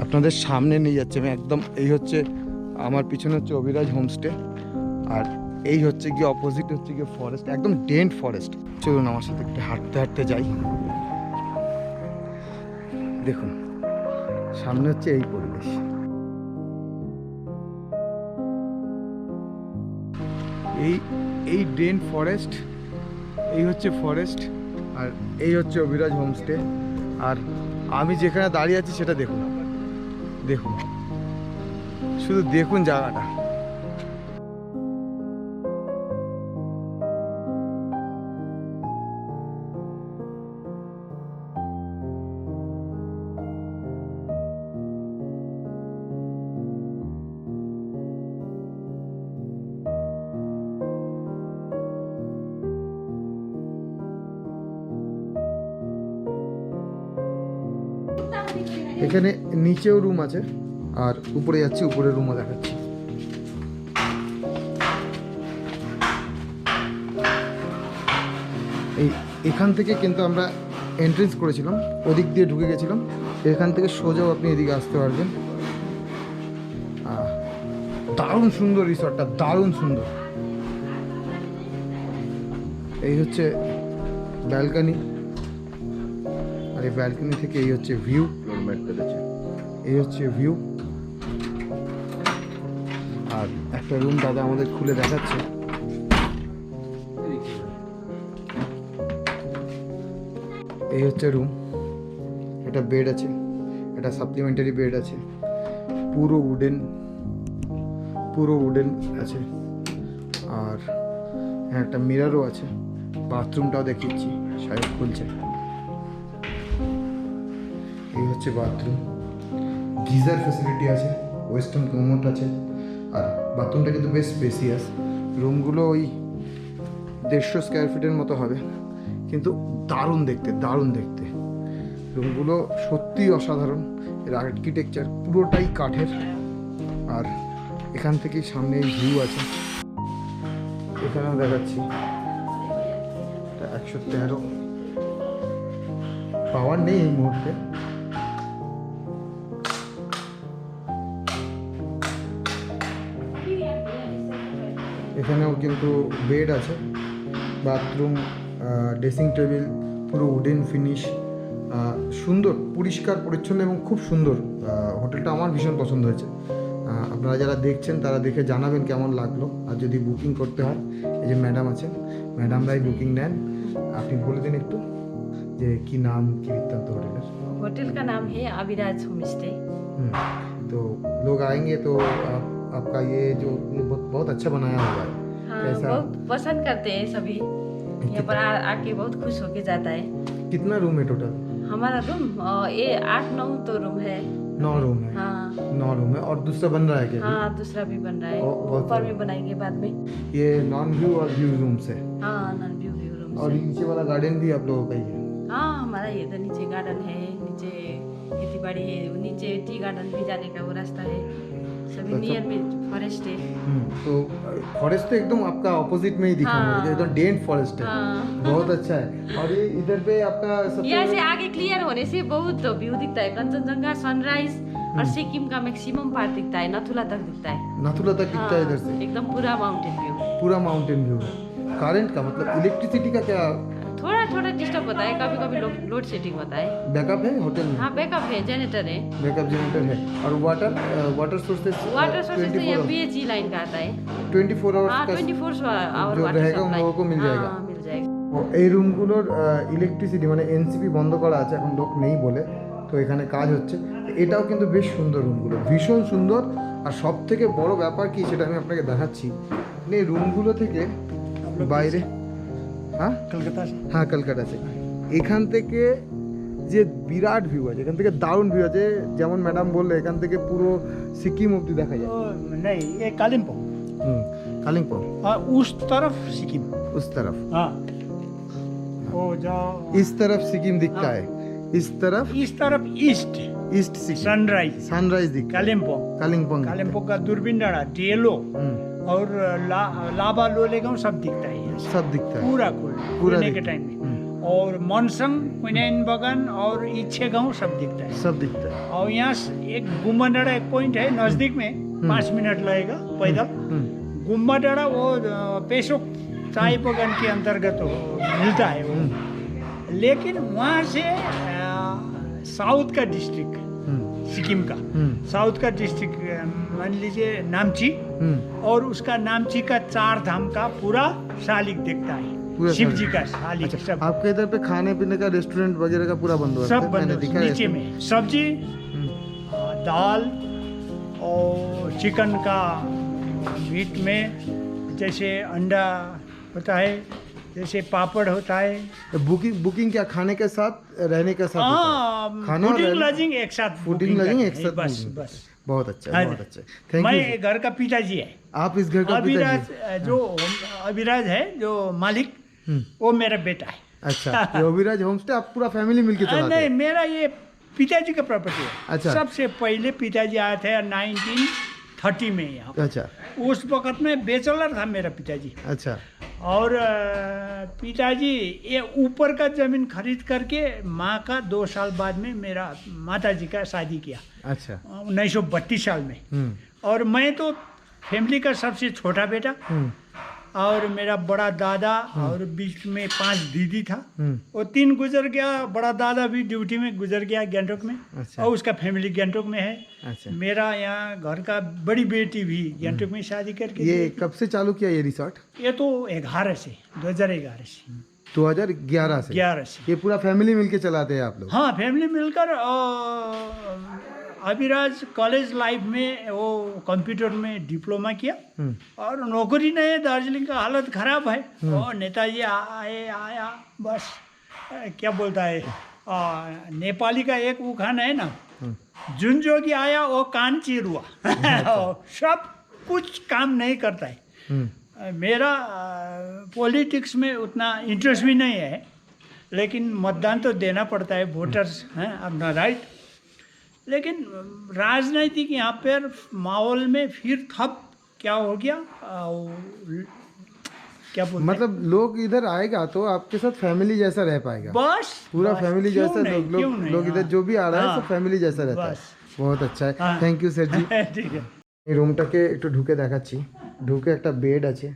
আপনাদের সামনে নিয়ে যাচ্ছে আমি একদম। এই হচ্ছে আমার পিছনে হচ্ছে অভিরাজ হোমস্টে, আর এই হচ্ছে গিয়ে অপোজিট হচ্ছে গিয়ে ফরেস্ট, একদম ডেন্ট ফরেস্ট। চলুন আমার সাথে একটু হাঁটতে হাঁটতে যাই। দেখুন সামনে হচ্ছে এই পরিবেশ। এই এই ডেন্ট ফরেস্ট, এই হচ্ছে ফরেস্ট, আর এই হচ্ছে অভিরাজ হোমস্টে। আর আমি যেখানে দাঁড়িয়ে আছি সেটা দেখুন, দেখুন শুধু দেখুন জায়গাটা। এখানে নিচেও রুম আছে, আর উপরে যাচ্ছি, উপরের রুমও দেখাচ্ছি। এখান থেকে কিন্তু আমরা এন্ট্রেন্স করেছিলাম, ওদিক দিয়ে ঢুকে গেছিলাম। এখান থেকে সোজাও আপনি এদিকে আসতে পারবেন। দারুণ সুন্দর রিসর্টটা, দারুণ সুন্দর। এই হচ্ছে ব্যালকনি, আর এই ব্যালকনি থেকে এই হচ্ছে ভিউ, এই হচ্ছে ভিউ। আর একটা রুম দাদা আমাদের খুলে দেখাচ্ছে। এই হচ্ছে রুম, এটা বেড আছে, এটা সাপ্লিমেন্টারি বেড আছে, পুরো উডেন, পুরো উডেন আছে। আর হ্যাঁ একটা মিররও আছে। বাথরুমটাও দেখিয়েছি, সাহেব খুলছে। এই হচ্ছে বাথরুম, গিজার ফ্যাসিলিটি আছে, ওয়েস্টার্ন কমোড আছে। আর বাথরুমটা কিন্তু বেশ স্পেসিয়াস। রুমগুলো ওই 150 স্কোয়ার ফিটের মতো হবে, কিন্তু দারুণ দেখতে, দারুণ দেখতে। রুমগুলো সত্যিই অসাধারণ। এর আর্কিটেকচার পুরোটাই কাঠের। আর এখান থেকেই সামনে ভিউ আছে, এখানেও দেখাচ্ছি। 113 পাওয়ার নেই এই মুহূর্তে। এখানেও কিন্তু বেড আছে, বাথরুম, ড্রেসিং টেবিল, পুরো উডেন ফিনিশ, সুন্দর, পরিষ্কার পরিচ্ছন্ন এবং খুব সুন্দর। হোটেলটা আমার ভীষণ পছন্দ হয়েছে। আপনারা যারা দেখছেন তারা দেখে জানাবেন কেমন লাগলো। আর যদি বুকিং করতে হয়, এই যে ম্যাডাম আছেন, ম্যাডামরাই বুকিং নেন। আপনি বলে দিন একটু যে কি নাম, কি বৃত্তান্ত হোটেলের। होटल का नाम है अविराज होम स्टे। तो लोग आएंगे तो आपका ये जो बहुत अच्छा बनाया हुआ है, हाँ, कैसा? बहुत पसंद करते हैं सभी। यहाँ पर आके बहुत खुश होके जाता है। कितना रूम है टोटल? हमारा रूम ये 8-9 तो रूम है। 9 रूम है। हाँ 9 रूम है, और दूसरा बन रहा है क्या? हाँ दूसरा भी बन रहा है, बहुत ऊपर में बनाएंगे बाद में। ये नॉन व्यू और व्यू रूम से, हाँ नॉन व्यू रूम और से। नीचे वाला गार्डन भी आप लोगों का ही है? हाँ हमारा इधर नीचे गार्डन है, नीचे खेती बाड़ी है, नीचे टी गार्डन भी जाने का वो रास्ता है। सभी अच्छा। नियर पे फॉरेस्ट है। तो फॉरेस्ट तो एकदम आपका ऑपोजिट में ही दिखा हाँ। मुझे, एकदम डेंट फॉरेस्ट है। हाँ। बहुत अच्छा है। और ये इधर पे आपका यहाँ से सबसे आगे क्लियर होने से बहुत व्यू दिखता है, कंचनजंगा, सनराइज और सिक्किम का मैक्सिमम पार्ट दिखता है, नथुला तक दिखता है। नाथुला तक दिखता है इधर से, एकदम पूरा माउंटेन व्यू। पूरा माउंटेन व्यू है। करंट का मतलब इलेक्ट्रिसिटी का क्या थोड़ा थोड़ा डिस्टर्ब होता है, कभी कभी लोड शेडिंग होता है। बैकअप है होटल में? हाँ बैकअप है, जनरेटर है। बैकअप जनरेटर है। और water, water sources, water sources तो यहाँ BHE लाइन का आता है। 24 हाँ आवर्स का 24 आवर जो वाटर रहेगा उन सप्लाई। लोगों को मिल जाएगा। हाँ मिल जाएगा। এই রুমগুলোর ইলেকট্রিসিটি মানে এনসিপি বন্ধ করা আছে, এখন লোক নেই বলে, তো এখানে কাজ হচ্ছে। এটাও কিন্তু বেশ সুন্দর, রুমগুলো ভীষণ সুন্দর। আর সব থেকে বড় ব্যাপার কি সেটা আমি আপনাকে দেখাচ্ছি। এই রুমগুলো থেকে বাইরে, হ্যাঁ কলকাতা, হ্যাঁ কলকাতা से এখান থেকে যে বিরাট ভিউ আছে, এখান থেকে দারুণ ভিউ আছে। যেমন ম্যাডাম বললে এখান থেকে পুরো সিকিম অবধি দেখা যায়। नहीं ये कालिम्पोंग। कालिम्पोंग हाँ उस तरफ सिक्किम। उस तरफ, हाँ वो जो इस तरफ सिक्किम दिखता है, इस तरफ east east Sikkim, sunrise sunrise दिखता है। कालिम्पोंग। कालिम्पोंग कालिम्पोंग का दूरबीन डाँडा, डेलो और लाबा लोलेगांव सब दिखता है यहाँ से। सब दिखता है पूरा पूरा खुलने के दिखता है। टाइम में। और मनसंग कुनैन बगान और इच्छे गांव सब दिखता है। सब दिखता है। और यहाँ से एक गुम्बा डाँडा एक पॉइंट है नज़दीक में, 5 मिनट लगेगा पैदल। गुम्बा डाँडा वो पेशोक चाय बगान के अंतर्गत मिलता है वो। लेकिन वहाँ से साउथ का डिस्ट्रिक्ट सिक्किम का साउथ का डिस्ट्रिक्ट मान लीजिए नामची, और उसका नामची का 4 धाम का पूरा शालिक दिखता पूरा है, शिव जी शालिक। का शालिक। अच्छा, सब आपके इधर पे खाने पीने का रेस्टोरेंट वगैरह का पूरा बंदोबस्त सब है? मैंने बंद दिखा है नीचे इसमें। में सब्जी, दाल और चिकन का मीट में जैसे अंडा होता है, जैसे पापड़ होता है। तो बुकिंग क्या खाने के साथ रहने के साथ होता है? खाना और फूडिंग रहना- लॉजिंग एक साथ फूडिंग booking लॉजिंग करते एक हैं, साथ बस booking बस। बहुत अच्छा हाँ है, बहुत अच्छा है। थैंक मैं यू। घर का पिताजी है। आप इस घर का अभिराज पिताजी? जो अभिराज है जो मालिक, वो मेरा बेटा है। अच्छा, ये अभिराज होमस्टे आप पूरा फैमिली मिलके चलाते नहीं, हैं? मेरा ये पिताजी का प्रॉपर्टी है। अच्छा। सबसे पहले पिताजी आए थे 1930 में यहाँ। अच्छा उस वक्त में बेचलर था मेरा पिताजी। अच्छा और पिताजी ये ऊपर का जमीन खरीद करके माँ का 2 साल बाद में मेरा माताजी का शादी किया अच्छा 1932 साल में। और मैं तो फैमिली का सबसे छोटा बेटा, और मेरा बड़ा दादा और बीच में 5 दीदी था। वो 3 गुजर गया, बड़ा दादा भी ड्यूटी में गुजर गया गैंगटॉक में। अच्छा। और उसका फैमिली गैंगटॉक में है। अच्छा। मेरा यहाँ घर का बड़ी बेटी भी गैंगटॉक में शादी करके ये गई। कब से चालू किया ये रिसोर्ट? ये तो 11 से 2011 से 2011 से? 11 से। ये पूरा फैमिली मिलके चलाते हैं आप लोग? हाँ, फैमिली मिलकर। अभिराज कॉलेज लाइफ में वो कंप्यूटर में डिप्लोमा किया, और नौकरी नहीं है, दार्जिलिंग का हालत खराब है। और नेताजी आया बस क्या बोलता है, नेपाली का एक उखान है ना, जुन जोगी आया वो कान चीर हुआ। सब कुछ काम नहीं करता है। मेरा पॉलिटिक्स में उतना इंटरेस्ट भी नहीं है, लेकिन मतदान तो देना पड़ता है, वोटर्स हैं अपना राइट। लेकिन राजनीतिक यहाँ पर माहौल में फिर थप क्या हो गया, क्या बोलते हैं? मतलब लोग इधर आएगा तो आपके साथ फैमिली जैसा रह पाएगा? बस पूरा बस, फैमिली क्यों जैसा नहीं, क्यों नहीं, लोग इधर हाँ। जो भी आ रहा है हाँ। सब फैमिली जैसा रहता है। बस। बहुत अच्छा है, हाँ। থ্যাংক ইউ স্যার জি। ठीक है। এই রুমটাকে একটু ঢুকে দেখাচ্ছি। ঢুকে একটা বেড আছে,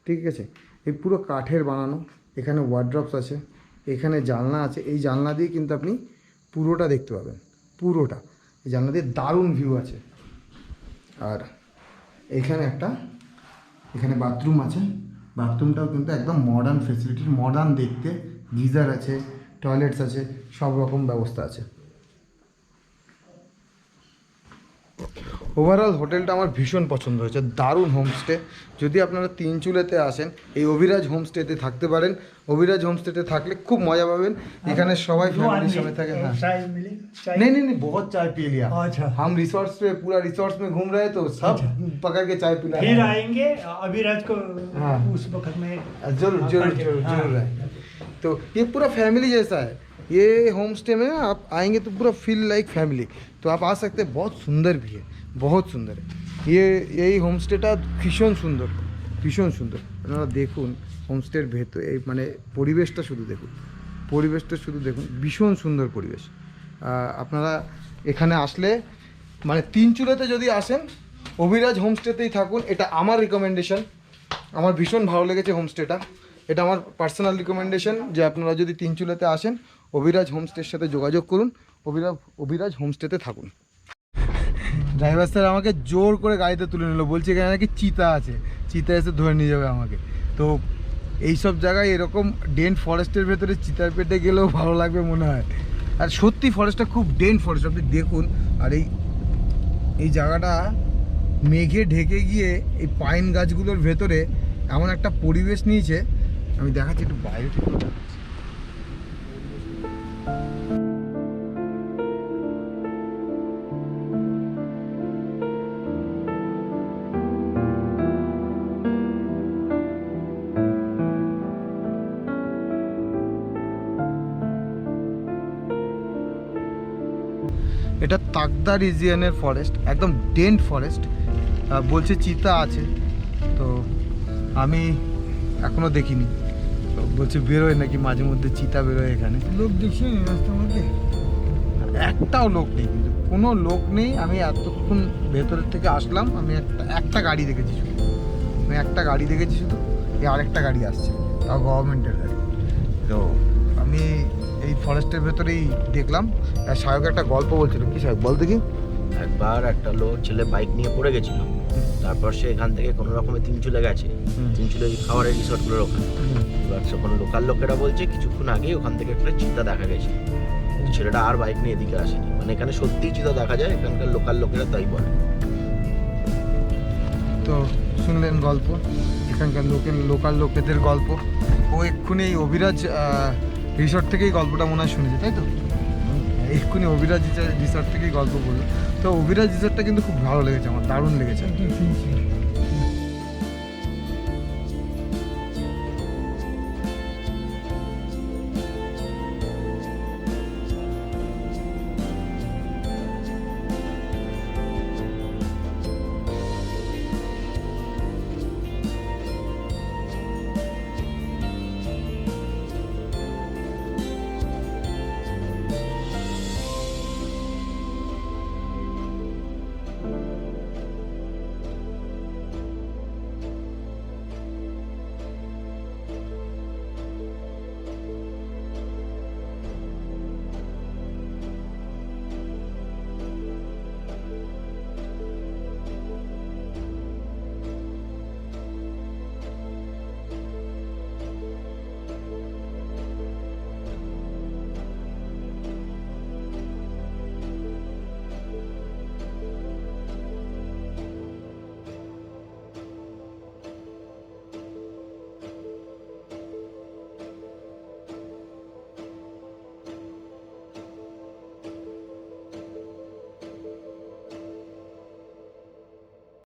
ঠিক আছে, এই পুরো কাঠের বানানো। এখানে ওয়ার্ড্রপস আছে, এখানে জানলা আছে। এই জানলা দিয়ে কিন্তু আপনি পুরোটা দেখতে পাবেন, পুরোটা। এই জানলা দিয়ে দারুণ ভিউ আছে। আর এখানে এখানে বাথরুম আছে। বাথরুমটাও কিন্তু একদম মডার্ন ফেসিলিটির, মডার্ন দেখতে। গিজার আছে, টয়লেটস আছে, সব রকম ব্যবস্থা আছে। ওভারঅল হোটেলটা আমার ভীষণ পছন্দ হয়েছে, দারুণ হোমস্টে। যদি আপনারা তিনচুলেতে আসেন এই অভিরাজ হোমস্টেতে থাকতে পারেন। অভিরাজ হোমস্টেতে থাকলে খুব মজা পাবেন। এখানে সবাই ফ্যামিলির সাথে থাকে। हाँ चाय मिलेगा? चाय? नहीं बहुत चाय पी लिया। अच्छा। हम रिसोर्ट्स पे पूरा रिसोर्ट्स में घूम रहे तो सब पकड़ के चाय पिला फिर आएंगे अभिराज को हाँ। उस वक्त में। जरूर जरूर जरूर हाँ। जरूर आए। तो ये पूरा फैमिली जैसा है। ये होम स्टे में ना आप आएंगे तो पूरा फील लाइक फैमिली। तो आप आ सकते हैं, बहुत सुंदर भी है, बहुत सुंदर है। এই হোমস্টেটা ভীষণ সুন্দর, ভীষণ সুন্দর। আপনারা দেখুন হোমস্টের ভেতর এই মানে পরিবেশটা শুধু দেখুন, পরিবেশটা শুধু দেখুন, ভীষণ সুন্দর পরিবেশ। আপনারা এখানে আসলে মানে তিনচুলেতে যদি আসেন অভিরাজ হোমস্টেতেই থাকুন। এটা আমার রিকমেন্ডেশন, আমার ভীষণ ভালো লেগেছে হোমস্টেটা। এটা আমার পার্সোনাল রিকমেন্ডেশন যে আপনারা যদি তিনচুলেতে আসেন অভিরাজ হোমস্টের সাথে যোগাযোগ করুন, অভিরাজ হোমস্টেতে থাকুন। ড্রাইভার স্যার আমাকে জোর করে গাড়িতে তুলে নিল, বলছে এখানে নাকি চিতা আছে, চিতা এসে ধরে নিয়ে যাবে আমাকে। তো এইসব জায়গায় এরকম ডেন্ট ফরেস্টের ভেতরে চিতার পেটে গেলেও ভালো লাগবে মনে হয়। আর সত্যি ফরেস্টটা খুব ডেন্ট ফরেস্ট, আপনি দেখুন। আর এই জায়গাটা মেঘে ঢেকে গিয়ে এই পাইন গাছগুলোর ভেতরে এমন একটা পরিবেশ নিয়েছে। আমি দেখাচ্ছি একটু বাইরে থেকে দেখাচ্ছি। এটা তাকদা রিজিয়নের ফরেস্ট, একদম ডেন্ট ফরেস্ট। বলছে চিতা আছে, তো আমি এখনও দেখিনি। বলছে বেরোয় নাকি মাঝে মধ্যে চিতা বেরোয় এখানে। লোক দেখছি রাস্তার মধ্যে একটাও লোক নেই, কিন্তু কোনো লোক নেই। আমি এতক্ষণ ভেতরের থেকে আসলাম, আমি একটা গাড়ি দেখেছি শুধু, আমি একটা গাড়ি দেখেছি শুধু, এই আরেকটা গাড়ি আসছে, তাও গভর্নমেন্টের গাড়ি। তো আমি এই ফরেস্টের ভেতরেই দেখলাম। আর সাহেব একটা গল্প বলছিল, কি সাহেব বল দেখি। একবার একটা লোক ছেলে বাইক নিয়ে পড়ে গেছিল, তারপর সে এখান থেকে কোনো রকমে তিনচুলে গেছে, তিনচুলে খাবারের রিসোর্টগুলোর ওখানে। এবার তখন লোকাল লোকেরা বলছে কিছুক্ষণ আগেই ওখান থেকে একটা চিতা দেখা গেছে। ছেলেটা আর বাইক নিয়ে এদিকে আসেনি, মানে এখানে সত্যিই চিতা দেখা যায়, এখানকার লোকাল লোকেরা তাই বলে। তো শুনলেন গল্প, এখানকার লোকাল লোকেদের গল্প। ও এক্ষুনি এই অভিরাজ রিসর্ট থেকেই গল্পটা মনে হয় শুনেছে, তাই তো? এক্ষুনি অভিরাজ রিসর্ট থেকেই গল্প বললো। তো অভিরাজ রিসর্টটা কিন্তু খুব ভালো লেগেছে আমার, দারুণ লেগেছে।